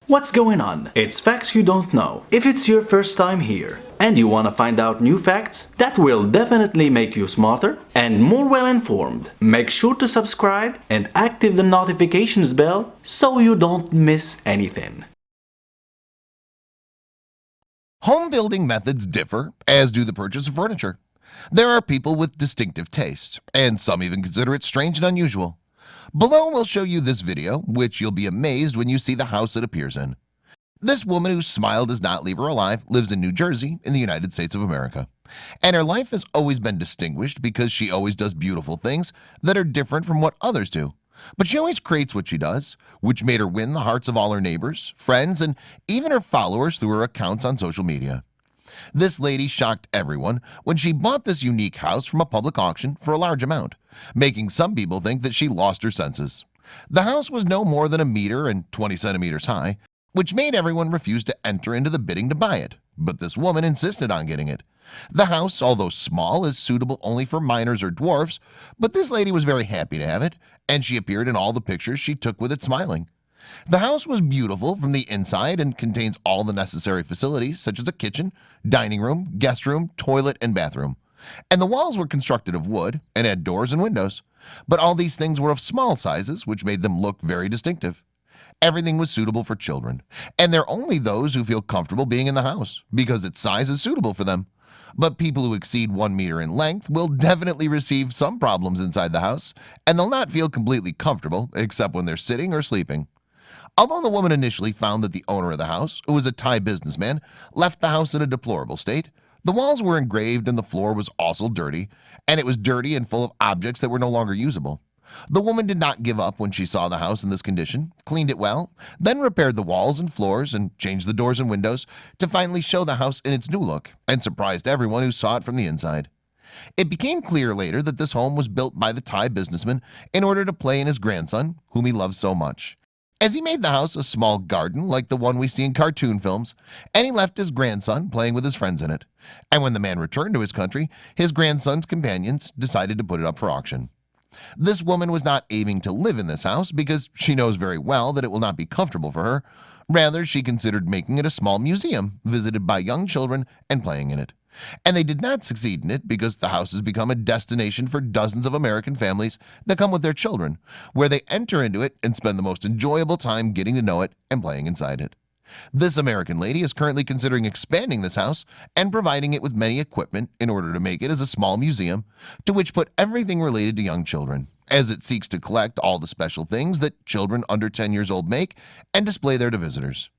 What's going on? It's facts you don't know. If it's your first time here and you want to find out new facts that will definitely make you smarter and more well informed, make sure to subscribe and activate the notifications bell so you don't miss anything. Home building methods differ, as do the purchase of furniture. There are people with distinctive tastes, and some even consider it strange and unusual. Below we'll show you this video, which you'll be amazed when you see the house it appears in. This woman whose smile does not leave her alive lives in New Jersey in the United States of America. And her life has always been distinguished because she always does beautiful things that are different from what others do. But she always creates what she does, which made her win the hearts of all her neighbors, friends, and even her followers through her accounts on social media. This lady shocked everyone when she bought this unique house from a public auction for a large amount, making some people think that she lost her senses. The house was no more than 1 meter and 20 centimeters high, which made everyone refuse to enter into the bidding to buy it, but this woman insisted on getting it. The house, although small, is suitable only for minors or dwarfs, but this lady was very happy to have it, and she appeared in all the pictures she took with it smiling. The house was beautiful from the inside and contains all the necessary facilities such as a kitchen, dining room, guest room, toilet, and bathroom. And the walls were constructed of wood and had doors and windows. But all these things were of small sizes, which made them look very distinctive. Everything was suitable for children, and they're only those who feel comfortable being in the house because its size is suitable for them. But people who exceed 1 meter in length will definitely receive some problems inside the house, and they'll not feel completely comfortable except when they're sitting or sleeping. Although the woman initially found that the owner of the house, who was a Thai businessman, left the house in a deplorable state, the walls were engraved and the floor was also dirty, and it was dirty and full of objects that were no longer usable. The woman did not give up when she saw the house in this condition, cleaned it well, then repaired the walls and floors and changed the doors and windows to finally show the house in its new look and surprised everyone who saw it from the inside. It became clear later that this home was built by the Thai businessman in order to play in his grandson, whom he loves so much. As he made the house a small garden like the one we see in cartoon films, and he left his grandson playing with his friends in it. And when the man returned to his country, his grandson's companions decided to put it up for auction. This woman was not aiming to live in this house because she knows very well that it will not be comfortable for her. Rather, she considered making it a small museum visited by young children and playing in it. And they did not succeed in it because the house has become a destination for dozens of American families that come with their children, where they enter into it and spend the most enjoyable time getting to know it and playing inside it. This American lady is currently considering expanding this house and providing it with many equipment in order to make it as a small museum to which put everything related to young children, as it seeks to collect all the special things that children under 10 years old make and display there to visitors.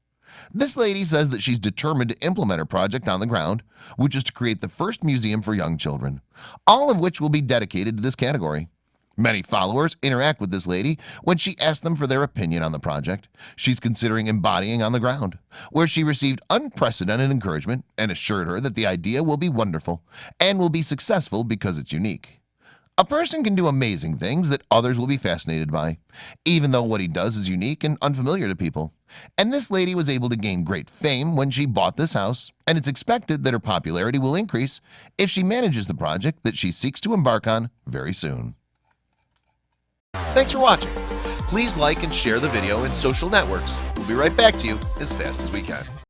This lady says that she's determined to implement her project on the ground, which is to create the first museum for young children, all of which will be dedicated to this category. Many followers interact with this lady when she asks them for their opinion on the project she's considering embodying on the ground, where she received unprecedented encouragement and assured her that the idea will be wonderful and will be successful because it's unique. A person can do amazing things that others will be fascinated by, even though what he does is unique and unfamiliar to people. And this lady was able to gain great fame when she bought this house, and it's expected that her popularity will increase if she manages the project that she seeks to embark on very soon. Thanks for watching. Please like and share the video in social networks. We'll be right back to you as fast as we can.